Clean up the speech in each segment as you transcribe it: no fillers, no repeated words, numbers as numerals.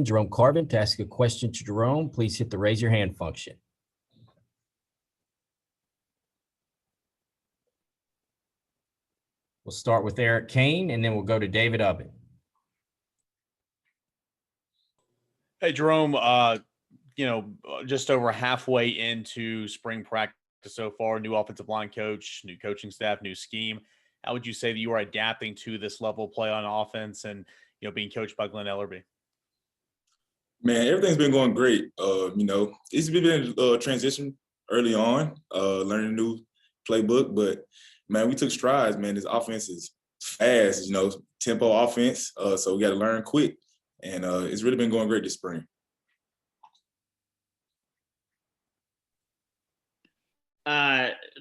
Jerome Carvin. To ask a question to Jerome, please hit the raise your hand function. We'll start with Eric Kane, and then we'll go to David Ubbin. Hey, Jerome, just over halfway into spring practice so far, new offensive line coach, new coaching staff, new scheme. How would you say that you are adapting to this level of play on offense and, being coached by Glenn Ellerbe? Man, everything's been going great. It's been a transition early on, learning a new playbook, but man, we took strides, man. This offense is fast, tempo offense. So we got to learn quick. And it's really been going great this spring.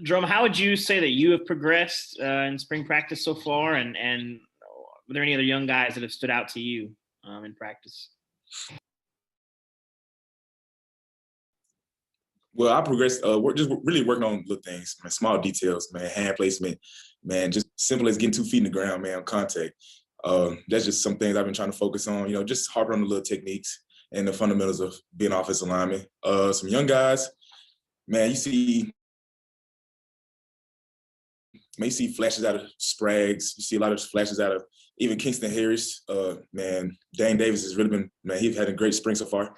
Jerome, how would you say that you have progressed in spring practice so far? And were there any other young guys that have stood out to you in practice? Well, I progressed. We're just really working on little things, man, small details, man, hand placement, man, just simple as getting 2 feet in the ground, man, on contact. That's just some things I've been trying to focus on, just harping on the little techniques and the fundamentals of being offensive lineman. Some young guys, man, you see flashes out of Spraggs. You see a lot of flashes out of even Kingston Harris. Man, Dane Davis has really been, man, he's had a great spring so far.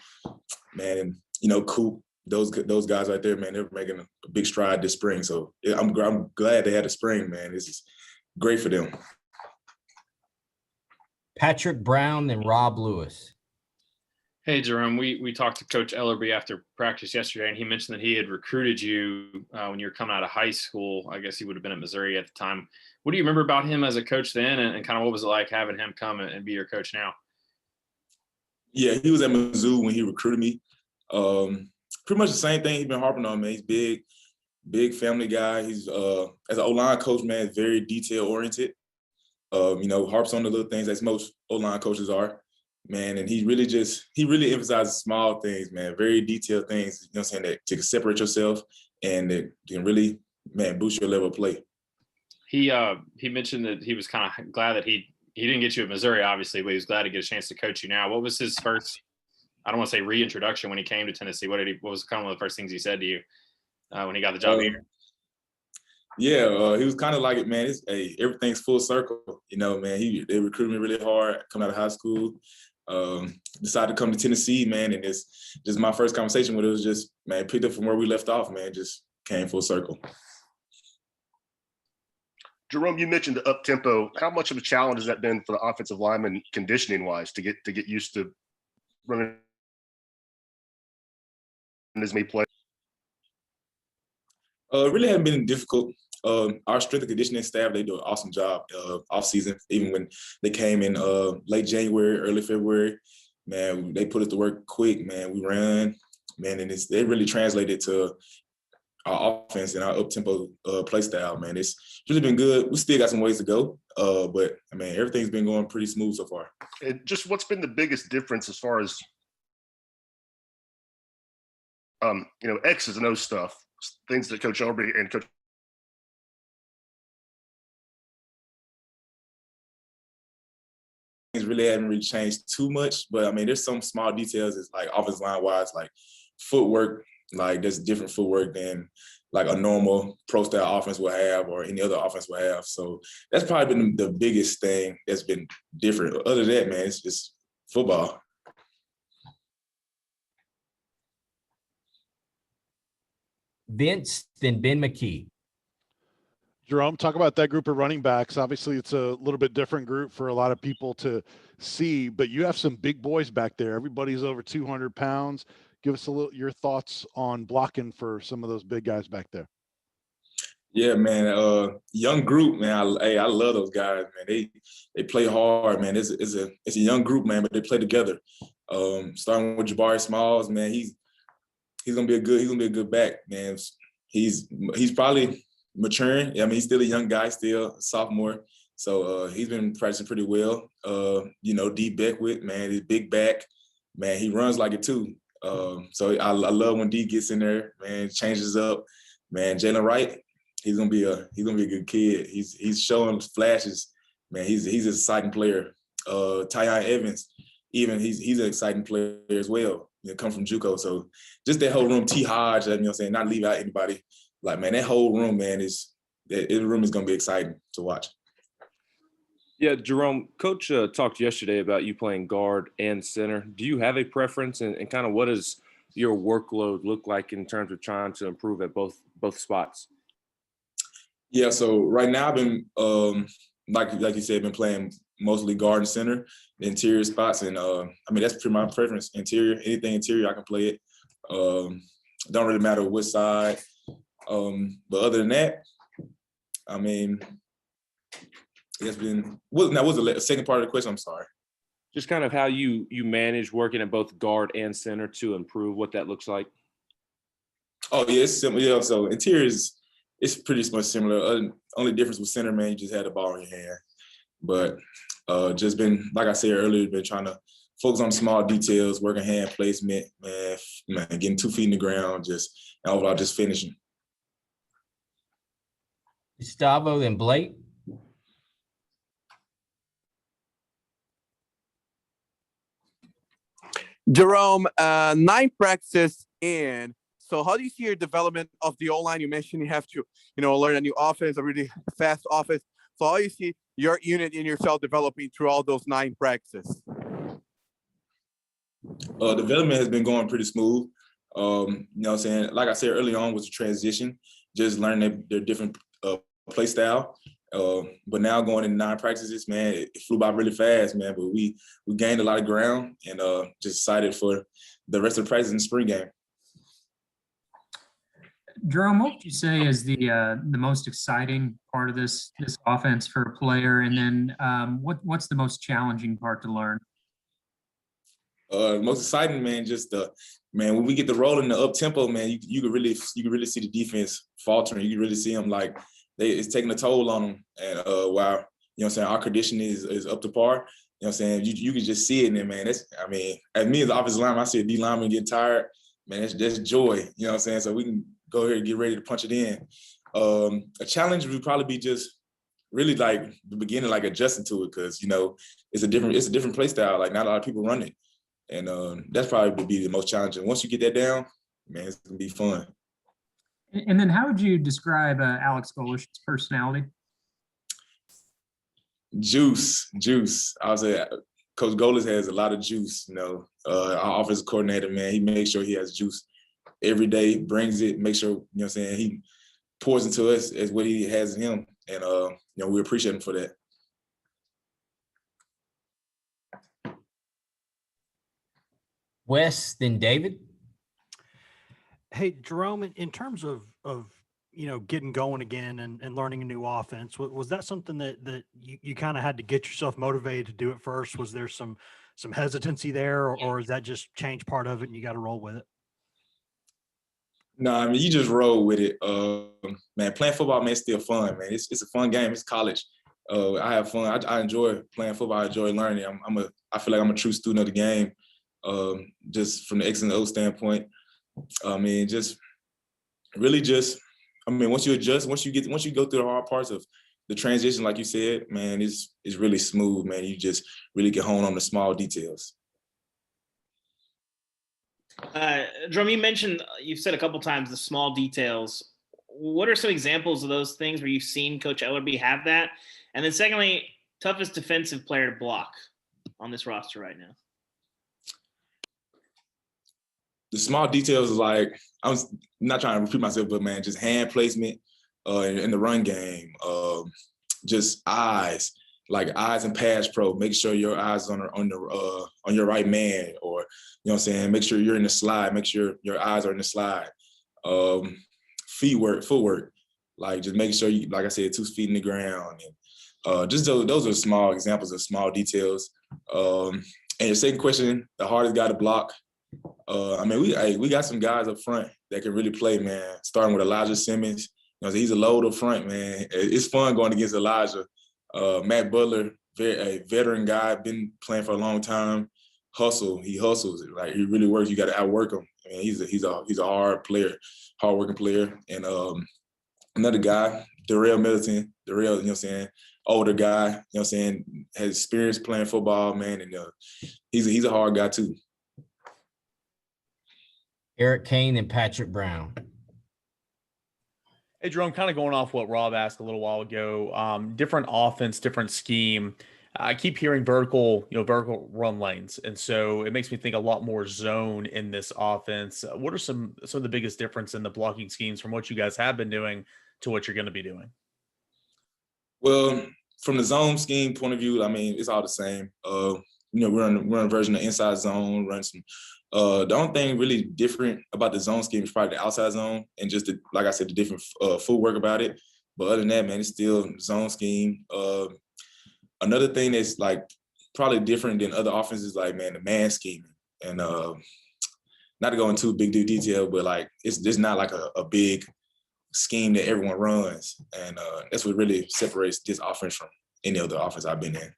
Man, and, Coop. Those guys right there, man, they're making a big stride this spring. So yeah, I'm glad they had a spring, man. This is great for them. Patrick Brown and Rob Lewis. Hey, Jerome, we talked to Coach Ellerbe after practice yesterday, and he mentioned that he had recruited you when you were coming out of high school. I guess he would have been at Missouri at the time. What do you remember about him as a coach then, and kind of what was it like having him come and be your coach now? Yeah, he was at Mizzou when he recruited me. Pretty much the same thing he's been harping on, man. He's big family guy. He's as an O-line coach, man, very detail oriented. Harps on the little things as most O-line coaches are, man. And he really emphasizes small things, man, very detailed things, that to separate yourself and that can really, man, boost your level of play. He mentioned that he was kind of glad that he didn't get you at Missouri, obviously, but he was glad to get a chance to coach you now. What was his first, I don't want to say reintroduction, when he came to Tennessee? What was kind of one of the first things he said to you when he got the job here? Yeah, he was kind of like it, man. Everything's full circle, man. They recruited me really hard coming out of high school. Decided to come to Tennessee, man, and it's just my first conversation with it was just, man, picked up from where we left off, man. Just came full circle. Jerome, you mentioned the up tempo. How much of a challenge has that been for the offensive lineman conditioning wise to get used to running as many plays? Really hasn't been difficult. Our strength and conditioning staff, they do an awesome job off season. Even when they came in late January, early February, man, they put us to work quick, man. We ran, man, and they really translated to our offense and our up-tempo play style, man. It's really been good. We still got some ways to go, but, I mean, everything's been going pretty smooth so far. And just what's been the biggest difference as far as, X's and O's stuff, things that Coach Ellerbe and Coach things really haven't really changed too much, but I mean, there's some small details. It's like offensive line wise, like footwork, like there's different footwork than like a normal pro style offense will have or any other offense will have. So that's probably been the biggest thing that's been different. Other than that, man, it's just football. Vince, then Ben McKee. Jerome, talk about that group of running backs. Obviously, it's a little bit different group for a lot of people to see, but you have some big boys back there. Everybody's over 200 pounds. Give us your thoughts on blocking for some of those big guys back there. Yeah, man. Young group, man. I love those guys, man. They play hard, man. It's a young group, man, but they play together. Starting with Jabari Smalls, man. He's gonna be a good back, man. He's probably maturing. I mean, he's still a young guy, still a sophomore. So he's been practicing pretty well. D Beckwith, man, his big back, man, he runs like it too. So I love when D gets in there, man, changes up. Man, Jalen Wright, he's gonna be a good kid. He's showing flashes, man. He's an exciting player. Tyon Evans, even he's an exciting player as well. Come from JUCO. So just that whole room, T. Hodge, not leave out anybody. Like, man, that whole room, man, the room is going to be exciting to watch. Yeah, Jerome, Coach talked yesterday about you playing guard and center. Do you have a preference, and kind of what does your workload look like in terms of trying to improve at both spots? Yeah, so right now I've been, like you said, been playing mostly guard and center, the interior spots, and that's pretty my preference. Interior, anything interior, I can play it. Don't really matter which side. But other than that, it's been. What was the second part of the question? I'm sorry. Just kind of how you manage working at both guard and center to improve, what that looks like. Oh yeah, it's similar. Yeah, so interior it's pretty much similar. Only difference with center, man, you just had the ball in your hand. But just been, like I said earlier, been trying to focus on small details, working hand placement, man, getting 2 feet in the ground, and overall just finishing. Gustavo, then Blake. Jerome, 9 practices in. So how do you see your development of the O-line? You mentioned you have to, learn a new offense, a really fast offense. So how do you see your unit and yourself developing through all those 9 practices? Development has been going pretty smooth. Like I said early on was a transition, just learning their different play style. But now going in 9 practices, man, it flew by really fast, man. But we gained a lot of ground and just excited for the rest of the practice in the spring game. Jerome, what would you say is the most exciting part of this offense for a player? And then what's the most challenging part to learn? Most exciting, man, when we get the roll in the up tempo, man, you can really see the defense faltering. You can really see them like it's taking a toll on them. And while our conditioning is up to par, you can just see it in there, man. As me as the offensive lineman, I see a D lineman get tired, man. That's joy. So we can go ahead and get ready to punch it in. A challenge would probably be just really like the beginning, like adjusting to it, because it's a different play style. Like not a lot of people run it. And that's probably would be the most challenging. Once you get that down, man, it's gonna be fun. And then how would you describe Alex Golish's personality? Juice. I would say Coach Golish has a lot of juice. Our offensive coordinator, man, he makes sure he has juice every day, brings it, makes sure, he pours into us as what he has in him. And, we appreciate him for that. Wes, then David. Hey, Jerome, in terms of getting going again and learning a new offense, was that something that you kind of had to get yourself motivated to do it first? Was there some hesitancy there, or is that just change part of it and you got to roll with it? No, you just roll with it. Man, playing football, man, is still fun, man. It's a fun game. It's college. I have fun. I enjoy playing football. I enjoy learning. I feel like I'm a true student of the game. Just from the X and O standpoint, once you adjust, once you go through the hard parts of the transition, like you said, man, it's really smooth, man. You just really get honed on the small details. Jerome, you've said a couple times the small details. What are some examples of those things where you've seen Coach Ellerby have that? And then secondly, toughest defensive player to block on this roster right now? The small details is like, I'm not trying to repeat myself, but man, just hand placement in the run game, just eyes and pass pro. Make sure your eyes on your right man, or make sure you're in the slide. Make sure your eyes are in the slide. Footwork, like just making sure you, like I said, 2 feet in the ground, and just those are small examples of small details. And your second question, the hardest guy to block. We got some guys up front that can really play, man. Starting with Elijah Simmons, he's a load up front, man. It's fun going against Elijah. Matt Butler, a veteran guy, been playing for a long time. He hustles. Like he really works. You got to outwork him. He's a hard player, hard working player. And another guy, Darrell Middleton. older guy, you know what I'm saying, has experience playing football, man, and he's a hard guy too. Eric Kane and Patrick Brown. Hey, Jerome, kind of going off what Rob asked a little while ago, different offense, different scheme. I keep hearing vertical run lanes. And so it makes me think a lot more zone in this offense. What are some of the biggest difference in the blocking schemes from what you guys have been doing to what you're going to be doing? Well, from the zone scheme point of view, I mean, it's all the same. We're on a version of inside zone, run some. The only thing really different about the zone scheme is probably the outside zone and just like I said, the different footwork about it. But other than that, man, it's still zone scheme. Another thing that's like probably different than other offenses, like, man, the man scheming. And not to go into big detail, but like it's not like a big scheme that everyone runs. And that's what really separates this offense from any other offense I've been in.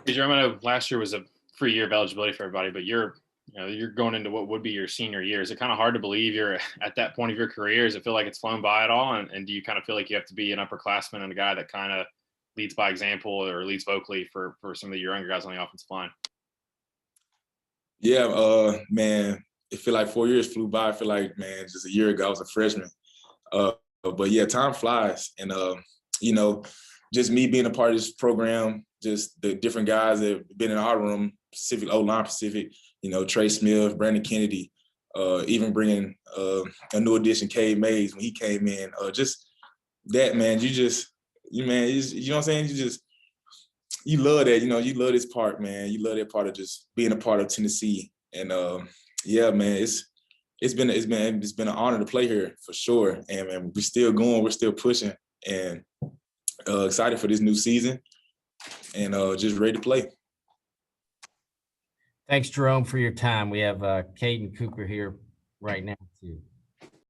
Jerome, I know last year was a free year of eligibility for everybody, but you're going into what would be your senior year. Is it kind of hard to believe you're at that point of your career? Does it feel like it's flown by at all? And do you kind of feel like you have to be an upperclassman and a guy that kind of leads by example or leads vocally for some of your younger guys on the offensive line? Yeah, man, it feel like 4 years flew by. I feel like, man, just a year ago I was a freshman. But yeah, time flies. And, just me being a part of this program, just the different guys that have been in our room, Pacific, O-line Pacific, Trey Smith, Brandon Kennedy, even bringing a new addition, Cade Mays, when he came in. Just that, man, you know what I'm saying? You love that, you love this part, man. You love that part of just being a part of Tennessee. And yeah, man, it's been an honor to play here for sure. And man, we're still going, we're still pushing, and excited for this new season, and just ready to play. Thanks, Jerome, for your time. We have Caden Cooper here right now too.